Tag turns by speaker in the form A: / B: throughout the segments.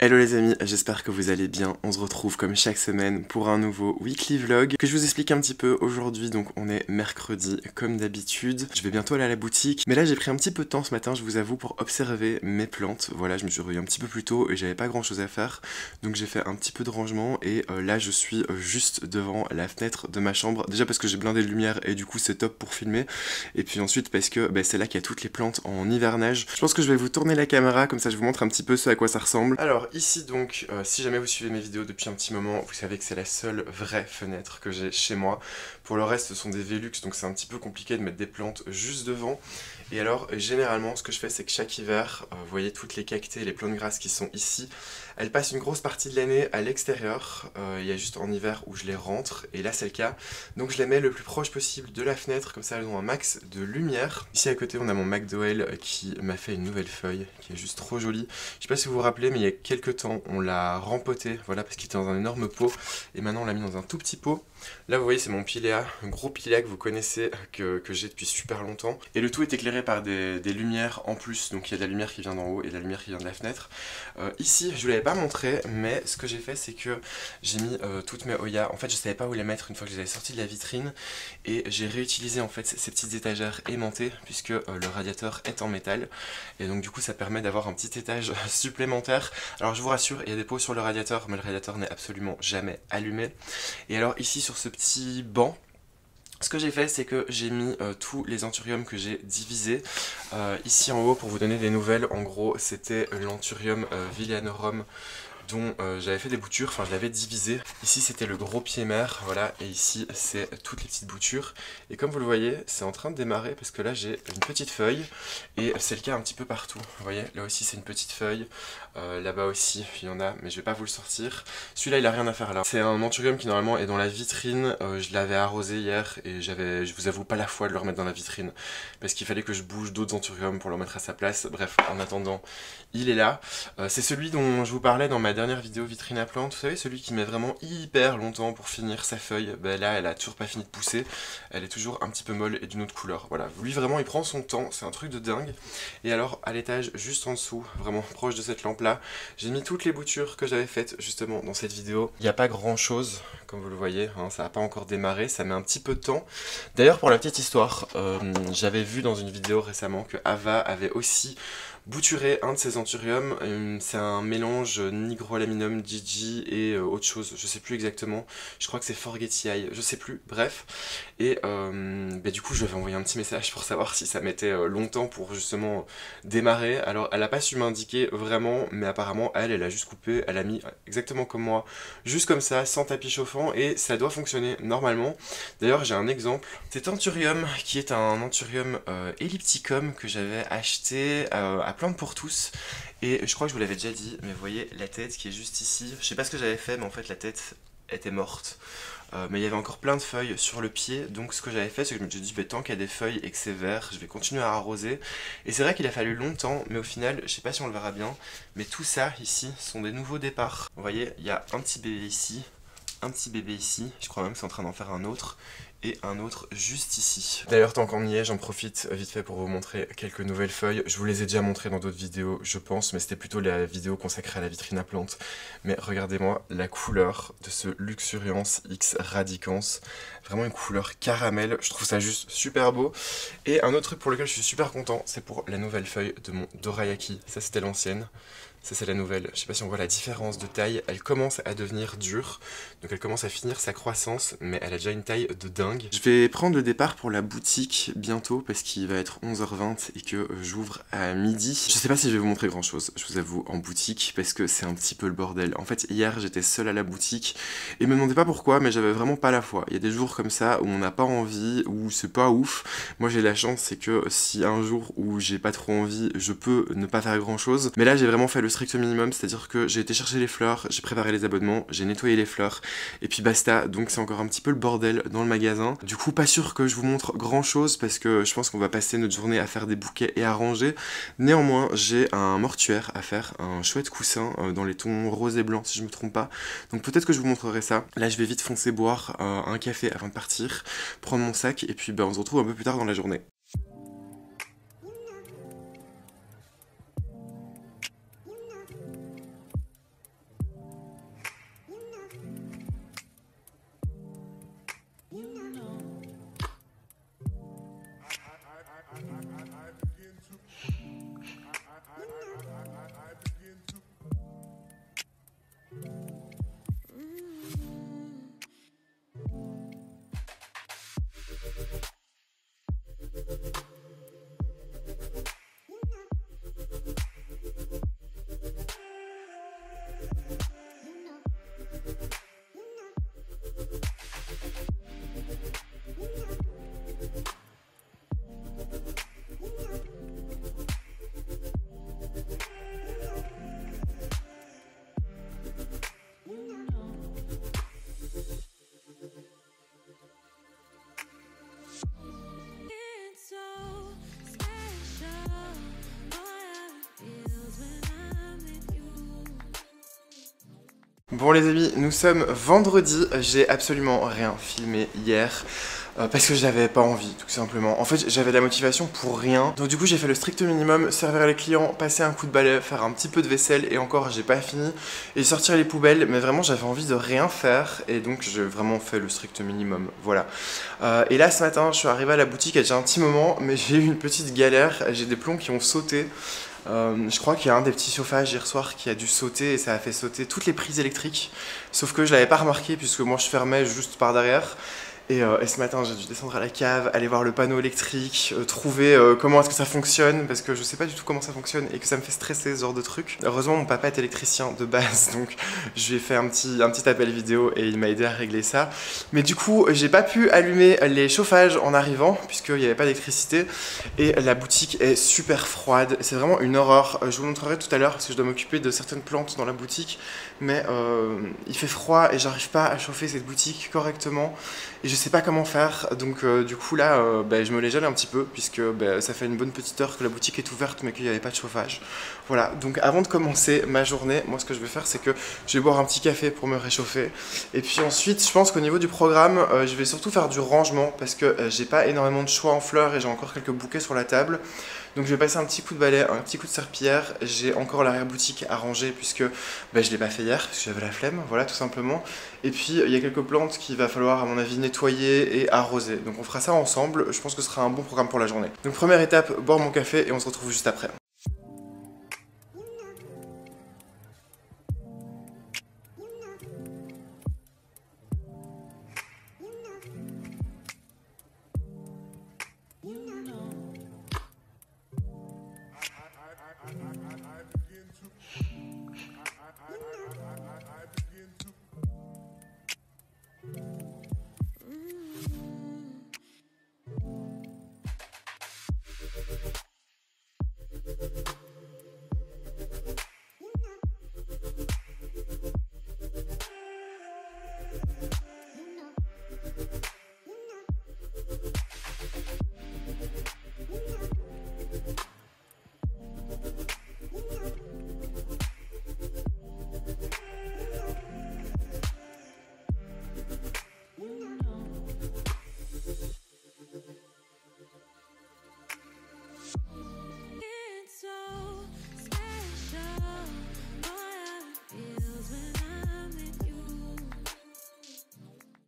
A: Hello les amis, j'espère que vous allez bien. On se retrouve comme chaque semaine pour un nouveau weekly vlog que je vous explique un petit peu aujourd'hui. Donc on est mercredi comme d'habitude. Je vais bientôt aller à la boutique, mais là j'ai pris un petit peu de temps ce matin, je vous avoue, pour observer mes plantes. Voilà, je me suis réveillé un petit peu plus tôt et j'avais pas grand chose à faire, donc j'ai fait un petit peu de rangement et là je suis juste devant la fenêtre de ma chambre. Déjà parce que j'ai blindé de lumière et du coup c'est top pour filmer, et puis ensuite parce que c'est là qu'il y a toutes les plantes en hivernage. Je pense que je vais vous tourner la caméra, comme ça je vous montre un petit peu ce à quoi ça ressemble. Alors ici donc, si jamais vous suivez mes vidéos depuis un petit moment, vous savez que c'est la seule vraie fenêtre que j'ai chez moi. Pour le reste ce sont des Velux, donc c'est un petit peu compliqué de mettre des plantes juste devant. Et alors généralement ce que je fais, c'est que chaque hiver, vous voyez toutes les cactées, les plantes grasses qui sont ici, elles passent une grosse partie de l'année à l'extérieur. Il y a juste en hiver où je les rentre, et là c'est le cas. Donc je les mets le plus proche possible de la fenêtre, comme ça elles ont un max de lumière. Ici à côté on a mon McDowell qui m'a fait une nouvelle feuille, qui est juste trop jolie. Je sais pas si vous vous rappelez, mais il y a quelques temps on l'a rempoté, voilà, parce qu'il était dans un énorme pot, et maintenant on l'a mis dans un tout petit pot. Là vous voyez c'est mon Pilea, un gros Pilea que vous connaissez, que j'ai depuis super longtemps. Et le tout est éclairé par des lumières en plus, donc il y a de la lumière qui vient d'en haut et de la lumière qui vient de la fenêtre. Ici je vous l'avais pas montré, mais ce que j'ai fait c'est que j'ai mis toutes mes Hoya. En fait je savais pas où les mettre une fois que je les avais sorties de la vitrine, et j'ai réutilisé en fait ces petites étagères aimantées, puisque le radiateur est en métal, et donc du coup ça permet d'avoir un petit étage supplémentaire. Alors je vous rassure, il y a des pots sur le radiateur, mais le radiateur n'est absolument jamais allumé. Et alors ici sur ce petit banc, ce que j'ai fait, c'est que j'ai mis tous les anthuriums que j'ai divisés ici en haut pour vous donner des nouvelles. En gros, c'était l'anthurium Villanorum dont j'avais fait des boutures, enfin je l'avais divisé. Ici c'était le gros pied mère, voilà, et ici c'est toutes les petites boutures. Et comme vous le voyez, c'est en train de démarrer parce que là j'ai une petite feuille, et c'est le cas un petit peu partout. Vous voyez, là aussi c'est une petite feuille, là-bas aussi il y en a, mais je vais pas vous le sortir. Celui-là il a rien à faire là. C'est un anthurium qui normalement est dans la vitrine, je l'avais arrosé hier et je vous avoue, pas la foi de le remettre dans la vitrine, parce qu'il fallait que je bouge d'autres anthuriums pour le remettre à sa place. Bref, en attendant, il est là. C'est celui dont je vous parlais dans ma dernière vidéo vitrine à plantes, vous savez, celui qui met vraiment hyper longtemps pour finir sa feuille. Là elle a toujours pas fini de pousser, elle est toujours un petit peu molle et d'une autre couleur. Voilà, lui vraiment il prend son temps, c'est un truc de dingue. Et alors à l'étage juste en dessous, vraiment proche de cette lampe là, j'ai mis toutes les boutures que j'avais faites justement dans cette vidéo. Il n'y a pas grand chose, comme vous le voyez, hein, ça n'a pas encore démarré, ça met un petit peu de temps. D'ailleurs pour la petite histoire, j'avais vu dans une vidéo récemment que Ava avait aussi bouturé un de ses anthuriums. C'est un mélange nigrolaminum Gigi et autre chose, je sais plus exactement, je crois que c'est Forgetiae, je sais plus, bref. Et du coup je lui avais envoyé un petit message pour savoir si ça mettait longtemps pour justement démarrer. Alors elle a pas su m'indiquer vraiment, mais apparemment elle a juste coupé, elle a mis exactement comme moi, juste comme ça, sans tapis chauffant, et ça doit fonctionner normalement. D'ailleurs j'ai un exemple, cet anthurium qui est un anthurium ellipticum que j'avais acheté à Plantes pour tous, et je crois que je vous l'avais déjà dit, mais vous voyez la tête qui est juste ici, je sais pas ce que j'avais fait, mais en fait la tête était morte. Mais il y avait encore plein de feuilles sur le pied, donc ce que j'avais fait c'est que je me suis dit tant qu'il y a des feuilles et que c'est vert, je vais continuer à arroser. Et c'est vrai qu'il a fallu longtemps, mais au final, je sais pas si on le verra bien, mais tout ça ici sont des nouveaux départs. Vous voyez, il y a un petit bébé ici, un petit bébé ici, je crois même que c'est en train d'en faire un autre, et un autre juste ici. D'ailleurs tant qu'on y est, j'en profite vite fait pour vous montrer quelques nouvelles feuilles. Je vous les ai déjà montrées dans d'autres vidéos je pense, mais c'était plutôt la vidéo consacrée à la vitrine à plantes. Mais regardez-moi la couleur de ce Luxuriance X Radicans, vraiment une couleur caramel, je trouve ça juste super beau. Et un autre truc pour lequel je suis super content, c'est pour la nouvelle feuille de mon Dorayaki. Ça c'était l'ancienne, ça c'est la nouvelle. Je sais pas si on voit la différence de taille, elle commence à devenir dure, donc elle commence à finir sa croissance, mais elle a déjà une taille de dingue. Je vais prendre le départ pour la boutique bientôt, parce qu'il va être 11h20 et que j'ouvre à midi. Je sais pas si je vais vous montrer grand chose, je vous avoue, en boutique, parce que c'est un petit peu le bordel. En fait hier j'étais seule à la boutique, et me demandez pas pourquoi, mais j'avais vraiment pas la foi. Il y a des jours comme ça où on n'a pas envie, où c'est pas ouf. Moi j'ai la chance, c'est que si un jour où j'ai pas trop envie, je peux ne pas faire grand chose. Mais là j'ai vraiment fait le strict minimum, c'est-à-dire que j'ai été chercher les fleurs, j'ai préparé les abonnements, j'ai nettoyé les fleurs, et puis basta. Donc c'est encore un petit peu le bordel dans le magasin. Du coup pas sûr que je vous montre grand chose, parce que je pense qu'on va passer notre journée à faire des bouquets et à ranger. Néanmoins j'ai un mortuaire à faire, un chouette coussin dans les tons rose et blanc si je me trompe pas. Donc peut-être que je vous montrerai ça. Là je vais vite foncer boire un café avant de partir, prendre mon sac, et puis on se retrouve un peu plus tard dans la journée. Bon les amis, nous sommes vendredi, j'ai absolument rien filmé hier. Parce que j'avais pas envie, tout simplement. En fait, j'avais de la motivation pour rien. Donc du coup, j'ai fait le strict minimum, servir les clients, passer un coup de balai, faire un petit peu de vaisselle, et encore, j'ai pas fini. Et sortir les poubelles, mais vraiment, j'avais envie de rien faire. Et donc, j'ai vraiment fait le strict minimum, voilà. Et là, ce matin, je suis arrivé à la boutique, il y a déjà un petit moment, mais j'ai eu une petite galère. J'ai des plombs qui ont sauté. Je crois qu'il y a un des petits chauffages hier soir qui a dû sauter et ça a fait sauter toutes les prises électriques. Sauf que je l'avais pas remarqué puisque moi je fermais juste par derrière. Et ce matin j'ai dû descendre à la cave, aller voir le panneau électrique, trouver comment est-ce que ça fonctionne, parce que je sais pas du tout comment ça fonctionne et que ça me fait stresser ce genre de truc. Heureusement mon papa est électricien de base, donc je lui ai fait un petit appel vidéo et il m'a aidé à régler ça. Mais du coup j'ai pas pu allumer les chauffages en arrivant puisqu'il n'y avait pas d'électricité et la boutique est super froide, c'est vraiment une horreur. Je vous le montrerai tout à l'heure parce que je dois m'occuper de certaines plantes dans la boutique, mais il fait froid et j'arrive pas à chauffer cette boutique correctement. Et je sais pas comment faire, donc du coup là je me les gèle un petit peu puisque ça fait une bonne petite heure que la boutique est ouverte mais qu'il n'y avait pas de chauffage. Voilà, donc avant de commencer ma journée, moi ce que je vais faire c'est que je vais boire un petit café pour me réchauffer. Et puis ensuite je pense qu'au niveau du programme, je vais surtout faire du rangement parce que j'ai pas énormément de choix en fleurs et j'ai encore quelques bouquets sur la table. Donc je vais passer un petit coup de balai, un petit coup de serpillière. J'ai encore l'arrière-boutique à ranger puisque je l'ai pas fait hier parce que j'avais la flemme, voilà tout simplement. Et puis il y a quelques plantes qu'il va falloir à mon avis nettoyer et arroser. Donc on fera ça ensemble, je pense que ce sera un bon programme pour la journée. Donc première étape, boire mon café et on se retrouve juste après.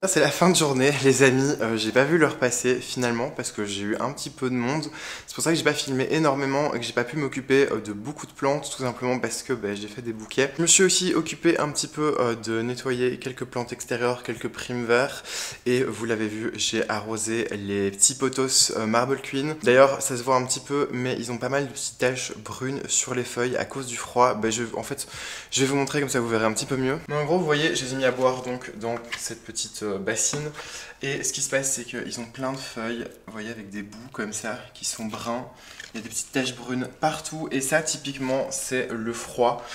A: C'est la fin de journée, les amis, j'ai pas vu l'heure passer finalement parce que j'ai eu un petit peu de monde. C'est pour ça que j'ai pas filmé énormément et que j'ai pas pu m'occuper de beaucoup de plantes, tout simplement parce que j'ai fait des bouquets. Je me suis aussi occupé un petit peu de nettoyer quelques plantes extérieures, quelques primes verts. Et vous l'avez vu, j'ai arrosé les petits pothos Marble Queen. D'ailleurs, ça se voit un petit peu, mais ils ont pas mal de petites taches brunes sur les feuilles à cause du froid. En fait, je vais vous montrer comme ça vous verrez un petit peu mieux. Mais en gros, vous voyez, je les ai mis à boire donc dans cette petite bassine. Et ce qui se passe, c'est qu'ils ont plein de feuilles, vous voyez, avec des bouts comme ça, qui sont bruns. Il y a des petites taches brunes partout. Et ça, typiquement, c'est le froid.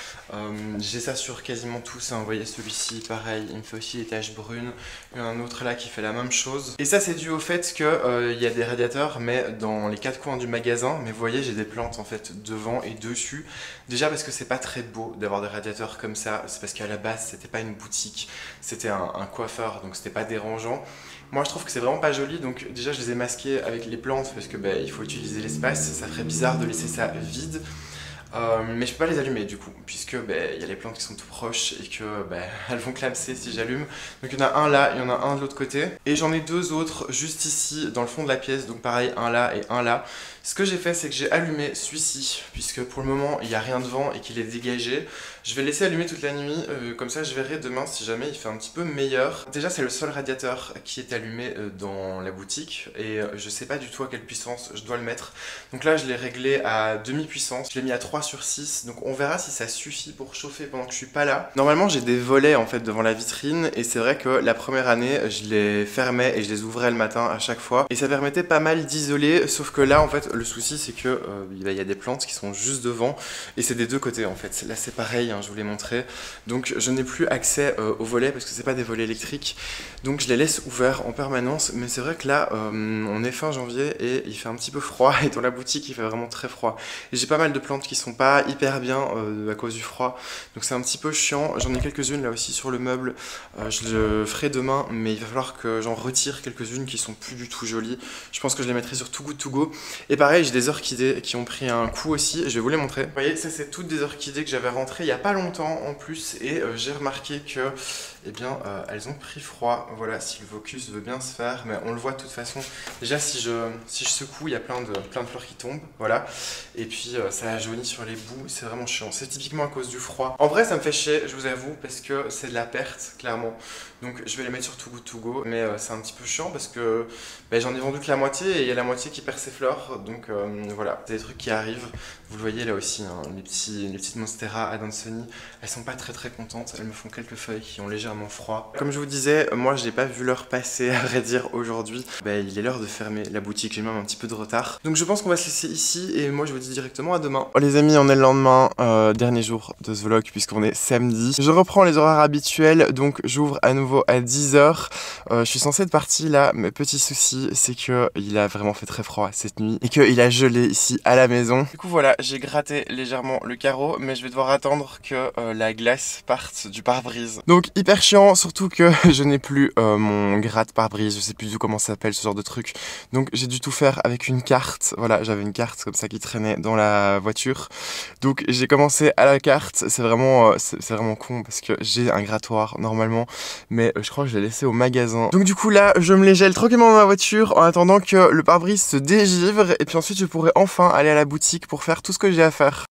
A: J'ai ça sur quasiment tous. Hein. Vous voyez, celui-ci, pareil, il me fait aussi des taches brunes. Il y en a un autre là qui fait la même chose. Et ça, c'est dû au fait qu'il y a des radiateurs, mais dans les quatre coins du magasin. Mais vous voyez, j'ai des plantes, en fait, devant et dessus. Déjà parce que c'est pas très beau d'avoir des radiateurs comme ça. C'est parce qu'à la base, c'était pas une boutique. C'était un coiffeur, donc c'était pas dérangeant. Moi je trouve que c'est vraiment pas joli, donc déjà je les ai masqués avec les plantes parce que il faut utiliser l'espace, ça ferait bizarre de laisser ça vide. Mais je peux pas les allumer du coup, puisque y a les plantes qui sont tout proches et que elles vont clamser si j'allume. Donc il y en a un là, il y en a un de l'autre côté. Et j'en ai deux autres juste ici dans le fond de la pièce, donc pareil un là et un là. Ce que j'ai fait, c'est que j'ai allumé celui-ci, puisque pour le moment il n'y a rien devant et qu'il est dégagé. Je vais laisser allumer toute la nuit, comme ça je verrai demain si jamais il fait un petit peu meilleur. Déjà c'est le seul radiateur qui est allumé dans la boutique et je sais pas du tout à quelle puissance je dois le mettre. Donc là je l'ai réglé à demi-puissance, je l'ai mis à 3/6, donc on verra si ça suffit pour chauffer pendant que je suis pas là. Normalement j'ai des volets en fait devant la vitrine et c'est vrai que la première année je les fermais et je les ouvrais le matin à chaque fois. Et ça permettait pas mal d'isoler, sauf que là en fait le souci c'est que y a des plantes qui sont juste devant et c'est des deux côtés en fait. Là c'est pareil. hein, je vous l'ai montré. Donc je n'ai plus accès aux volets parce que c'est pas des volets électriques. Donc je les laisse ouverts en permanence. Mais c'est vrai que là, on est fin janvier et il fait un petit peu froid. Et dans la boutique, il fait vraiment très froid. Et j'ai pas mal de plantes qui sont pas hyper bien à cause du froid. Donc c'est un petit peu chiant. J'en ai quelques-unes là aussi sur le meuble. Je le ferai demain, mais il va falloir que j'en retire quelques-unes qui sont plus du tout jolies. Je pense que je les mettrai sur Too Good To Go. Et pareil, j'ai des orchidées qui ont pris un coup aussi. Je vais vous les montrer. Vous voyez, ça c'est toutes des orchidées que j'avais rentrées il y a pas longtemps en plus. Et j'ai remarqué que, eh bien, elles ont pris froid. Voilà, si le Vocus veut bien se faire. Mais on le voit de toute façon. Déjà, si je secoue, il y a plein de fleurs qui tombent. Voilà. Et puis, ça jaunit sur les bouts. C'est vraiment chiant. C'est typiquement à cause du froid. En vrai, ça me fait chier, je vous avoue, parce que c'est de la perte, clairement. Donc, je vais les mettre sur Too Good To Go. Mais c'est un petit peu chiant parce que j'en ai vendu que la moitié et il y a la moitié qui perd ses fleurs. Donc, voilà. C'est des trucs qui arrivent. Vous le voyez là aussi, hein, les petites Monstera Adansonii, elles sont pas très contentes, elles me font quelques feuilles qui ont légèrement froid. Comme je vous disais, moi je n'ai pas vu l'heure passer, à vrai dire, aujourd'hui. Il est l'heure de fermer la boutique, j'ai même un petit peu de retard. Donc je pense qu'on va se laisser ici et moi je vous dis directement à demain. Oh, les amis, on est le lendemain, dernier jour de ce vlog puisqu'on est samedi. Je reprends les horaires habituels, donc j'ouvre à nouveau à 10 h. Je suis censé être parti là, mais petit souci, c'est qu'il a vraiment fait très froid cette nuit et qu'il a gelé ici à la maison. Du coup voilà, j'ai gratté légèrement le carreau, mais je vais devoir attendre que la glace parte du pare-brise. Donc hyper chiant, surtout que je n'ai plus mon gratte pare-brise, je sais plus du tout comment ça s'appelle ce genre de truc. Donc j'ai dû tout faire avec une carte. Voilà, j'avais une carte comme ça qui traînait dans la voiture. Donc j'ai commencé à la carte, c'est vraiment con parce que j'ai un grattoir normalement, mais je crois que je l'ai laissé au magasin. Donc du coup là, je me les gèle tranquillement dans ma voiture en attendant que le pare-brise se dégivre et puis ensuite je pourrai enfin aller à la boutique pour faire tout ce que j'ai à faire.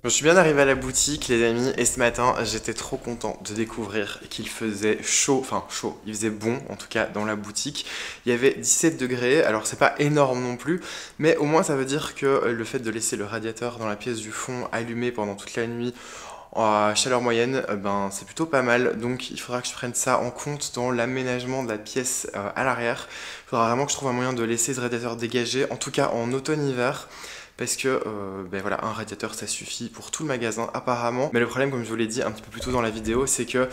A: Je suis bien arrivé à la boutique les amis et ce matin j'étais trop content de découvrir qu'il faisait chaud, il faisait bon en tout cas dans la boutique. Il y avait 17 degrés, alors c'est pas énorme non plus, mais au moins ça veut dire que le fait de laisser le radiateur dans la pièce du fond allumé pendant toute la nuit à chaleur moyenne, c'est plutôt pas mal, donc il faudra que je prenne ça en compte dans l'aménagement de la pièce à l'arrière. Il faudra vraiment que je trouve un moyen de laisser ce radiateur dégagé, en tout cas en automne-hiver. Parce que voilà, un radiateur ça suffit pour tout le magasin apparemment. Mais le problème, comme je vous l'ai dit un petit peu plus tôt dans la vidéo, c'est que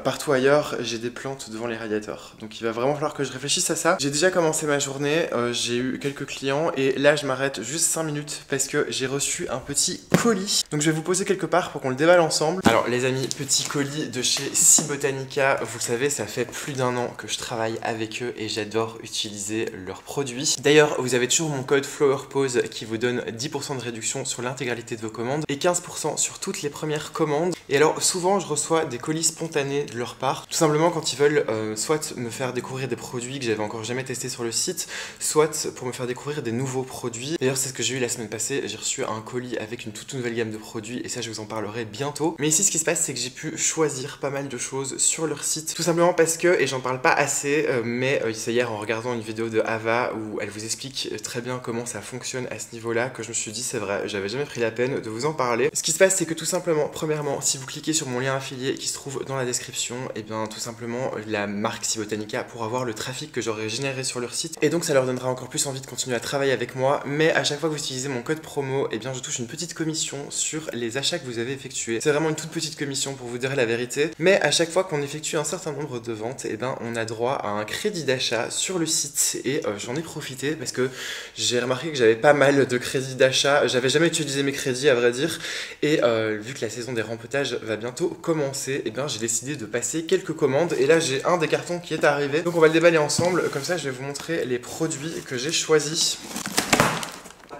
A: partout ailleurs j'ai des plantes devant les radiateurs. Donc il va vraiment falloir que je réfléchisse à ça. J'ai déjà commencé ma journée, j'ai eu quelques clients et là je m'arrête juste 5 minutes parce que j'ai reçu un petit colis. Donc je vais vous poser quelque part pour qu'on le déballe ensemble. Alors les amis, petit colis de chez Cibotanica. Vous le savez, ça fait plus d'1 an que je travaille avec eux et j'adore utiliser leurs produits. D'ailleurs, vous avez toujours mon code FlowerPose qui vous donne 10% de réduction sur l'intégralité de vos commandes et 15% sur toutes les premières commandes. Et alors souvent je reçois des colis spontanés de leur part, tout simplement quand ils veulent soit me faire découvrir des produits que j'avais encore jamais testés sur le site, soit pour me faire découvrir des nouveaux produits. D'ailleurs c'est ce que j'ai eu la semaine passée, j'ai reçu un colis avec une toute nouvelle gamme de produits et ça je vous en parlerai bientôt. Mais ici ce qui se passe c'est que j'ai pu choisir pas mal de choses sur leur site, tout simplement parce que, et j'en parle pas assez, mais c'est hier en regardant une vidéo de Ava où elle vous explique très bien comment ça fonctionne à ce niveau là que je me suis dit c'est vrai, j'avais jamais pris la peine de vous en parler. Ce qui se passe c'est que tout simplement, premièrement, si vous cliquez sur mon lien affilié qui se trouve dans la description, et bien tout simplement la marque Cibotanica pour avoir le trafic que j'aurais généré sur leur site et donc ça leur donnera encore plus envie de continuer à travailler avec moi. Mais à chaque fois que vous utilisez mon code promo, et bien je touche une petite commission sur les achats que vous avez effectués. C'est vraiment une toute petite commission pour vous dire la vérité, mais à chaque fois qu'on effectue un certain nombre de ventes, et bien on a droit à un crédit d'achat sur le site et j'en ai profité parce que j'ai remarqué que j'avais pas mal de crédits d'achat. J'avais jamais utilisé mes crédits à vrai dire et vu que la saison des rempotages va bientôt commencer, et bien j'ai décidé de passer quelques commandes et là j'ai un des cartons qui est arrivé, donc on va le déballer ensemble, comme ça je vais vous montrer les produits que j'ai choisis.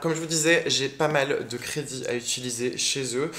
A: Comme je vous disais, j'ai pas mal de crédits à utiliser chez eux,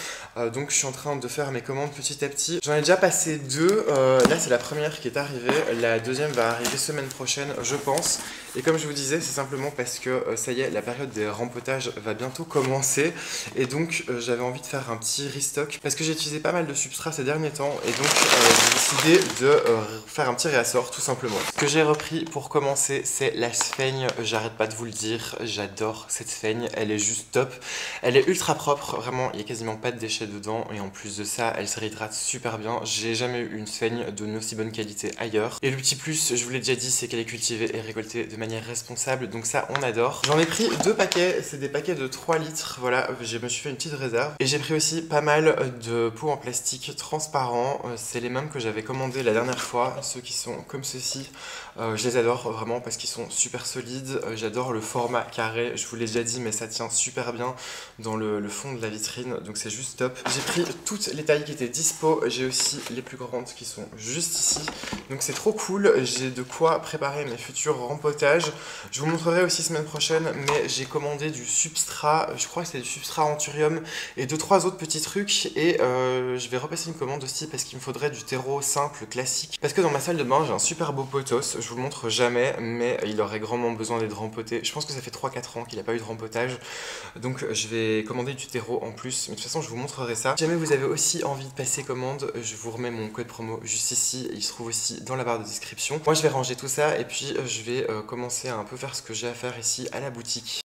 A: donc je suis en train de faire mes commandes petit à petit. J'en ai déjà passé 2, là c'est la première qui est arrivée, la deuxième va arriver semaine prochaine je pense. Et comme je vous disais, c'est simplement parce que ça y est, la période des rempotages va bientôt commencer, et donc j'avais envie de faire un petit restock, parce que j'ai utilisé pas mal de substrats ces derniers temps, et donc j'ai décidé de faire un petit réassort tout simplement. Ce que j'ai repris pour commencer, c'est la sphaigne, j'arrête pas de vous le dire, j'adore cette sphaigne. Elle est juste top, elle est ultra propre, vraiment il n'y a quasiment pas de déchets dedans, et en plus de ça elle se réhydrate super bien. J'ai jamais eu une sphaigne de aussi bonne qualité ailleurs, et le petit plus, je vous l'ai déjà dit, c'est qu'elle est cultivée et récoltée de manière responsable, donc ça on adore. J'en ai pris 2 paquets, c'est des paquets de 3 litres, voilà, je me suis fait une petite réserve, et j'ai pris aussi pas mal de pots en plastique transparent, c'est les mêmes que j'avais commandé la dernière fois, ceux qui sont comme ceci, je les adore vraiment parce qu'ils sont super solides, j'adore le format carré, je vous l'ai déjà dit mais ça tient super bien dans le fond de la vitrine, donc c'est juste top. J'ai pris toutes les tailles qui étaient dispo, j'ai aussi les plus grandes qui sont juste ici, donc c'est trop cool, j'ai de quoi préparer mes futurs rempotages. Je vous montrerai aussi semaine prochaine, mais j'ai commandé du substrat, je crois que c'est du substrat anthurium et 2-3 autres petits trucs, et je vais repasser une commande aussi parce qu'il me faudrait du terreau simple classique, parce que dans ma salle de bain j'ai un super beau potos, je vous le montre jamais mais il aurait grandement besoin d'être rempoté. Je pense que ça fait 3-4 ans qu'il n'a pas eu de rempotage, donc je vais commander du terreau en plus, mais de toute façon je vous montrerai ça. Si jamais vous avez aussi envie de passer commande, je vous remets mon code promo juste ici, il se trouve aussi dans la barre de description. Moi je vais ranger tout ça et puis je vais commencer à un peu faire ce que j'ai à faire ici à la boutique.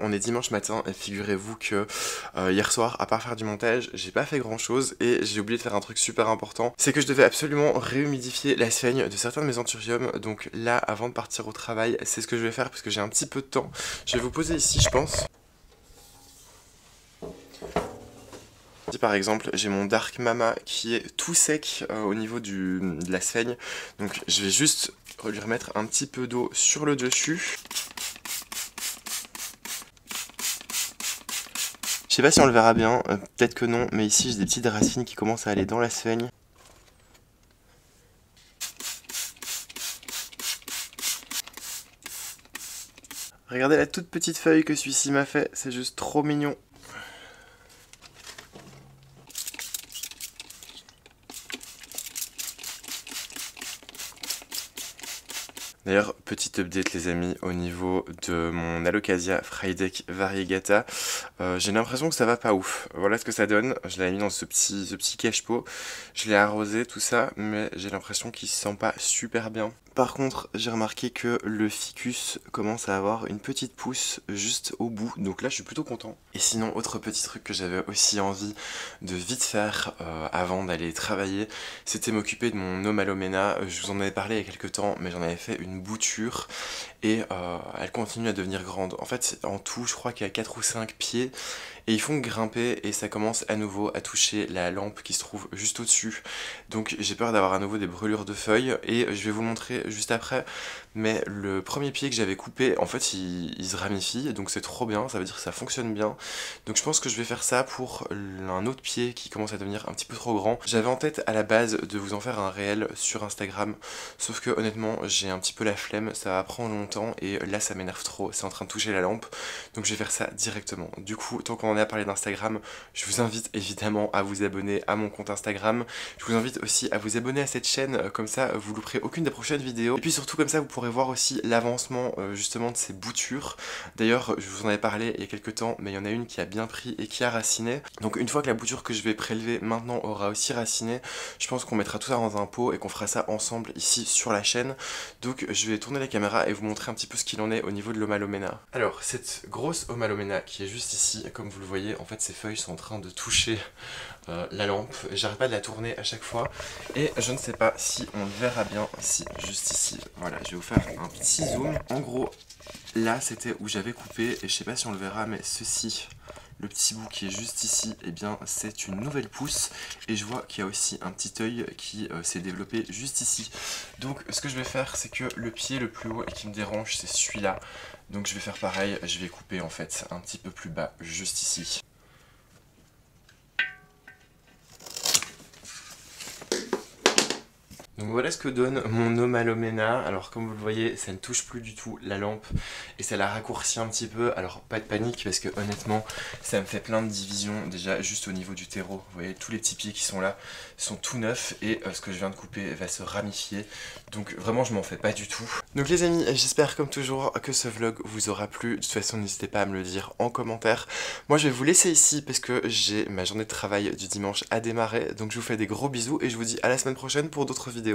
A: On est dimanche matin et figurez-vous que hier soir, à part faire du montage, j'ai pas fait grand chose et j'ai oublié de faire un truc super important. C'est que je devais absolument réhumidifier la sphaigne de certains de mes anthuriums. Donc là, avant de partir au travail, c'est ce que je vais faire parce que j'ai un petit peu de temps. Je vais vous poser ici, je pense. Par exemple, j'ai mon Dark Mama qui est tout sec au niveau de la sphaigne. Donc je vais juste lui remettre un petit peu d'eau sur le dessus. Je sais pas si on le verra bien, peut-être que non, mais ici j'ai des petites racines qui commencent à aller dans la sphaigne. Regardez la toute petite feuille que celui-ci m'a fait, c'est juste trop mignon. D'ailleurs, petite update les amis, au niveau de mon Alocasia Frydek Variegata, j'ai l'impression que ça va pas ouf. Voilà ce que ça donne, je l'avais mis dans ce petit cache-pot, je l'ai arrosé tout ça, mais j'ai l'impression qu'il se sent pas super bien. Par contre, j'ai remarqué que le ficus commence à avoir une petite pousse juste au bout, donc là je suis plutôt content. Et sinon, autre petit truc que j'avais aussi envie de vite faire avant d'aller travailler, c'était m'occuper de mon Omalomena. Je vous en avais parlé il y a quelques temps, mais j'en avais fait une bouture et elle continue à devenir grande. En fait, en tout, je crois qu'il y a 4 ou 5 pieds et ils font grimper et ça commence à nouveau à toucher la lampe qui se trouve juste au-dessus. Donc j'ai peur d'avoir à nouveau des brûlures de feuilles et je vais vous montrer juste après, mais le premier pied que j'avais coupé, en fait il se ramifie, donc c'est trop bien, ça veut dire que ça fonctionne bien. Donc je pense que je vais faire ça pour un autre pied qui commence à devenir un petit peu trop grand. J'avais en tête à la base de vous en faire un réel sur Instagram, sauf que honnêtement j'ai un petit peu la flemme, ça va prendre longtemps et là ça m'énerve trop, c'est en train de toucher la lampe, donc je vais faire ça directement. Du coup, tant qu'on en est à parler d'Instagram, je vous invite évidemment à vous abonner à mon compte Instagram. Je vous invite aussi à vous abonner à cette chaîne, comme ça vous louperez aucune des prochaines vidéos. Et puis surtout comme ça vous pourrez voir aussi l'avancement justement de ces boutures. D'ailleurs, je vous en avais parlé il y a quelques temps, mais il y en a une qui a bien pris et qui a raciné. Donc une fois que la bouture que je vais prélever maintenant aura aussi raciné, je pense qu'on mettra tout ça dans un pot et qu'on fera ça ensemble ici sur la chaîne. Donc je vais tourner la caméra et vous montrer un petit peu ce qu'il en est au niveau de l'Omalomena. Alors cette grosse Omalomena qui est juste ici, comme vous le voyez, en fait ses feuilles sont en train de toucher la lampe. J'arrête pas de la tourner à chaque fois et je ne sais pas si on le verra bien ici, juste ici. Voilà, je vais vous faire un petit zoom. En gros, là c'était où j'avais coupé et je sais pas si on le verra, mais ceci, le petit bout qui est juste ici, et eh bien c'est une nouvelle pousse et je vois qu'il y a aussi un petit œil qui s'est développé juste ici. Donc ce que je vais faire, c'est que le pied le plus haut et qui me dérange, c'est celui-là. Donc je vais faire pareil, je vais couper en fait un petit peu plus bas, juste ici. Donc voilà ce que donne mon Omalomena. Alors comme vous le voyez, ça ne touche plus du tout la lampe et ça la raccourcit un petit peu. Alors pas de panique parce que honnêtement ça me fait plein de divisions déjà juste au niveau du terreau. Vous voyez tous les petits pieds qui sont là sont tout neufs et ce que je viens de couper va se ramifier. Donc vraiment je m'en fais pas du tout. Donc les amis, j'espère comme toujours que ce vlog vous aura plu. De toute façon n'hésitez pas à me le dire en commentaire. Moi je vais vous laisser ici parce que j'ai ma journée de travail du dimanche à démarrer. Donc je vous fais des gros bisous et je vous dis à la semaine prochaine pour d'autres vidéos.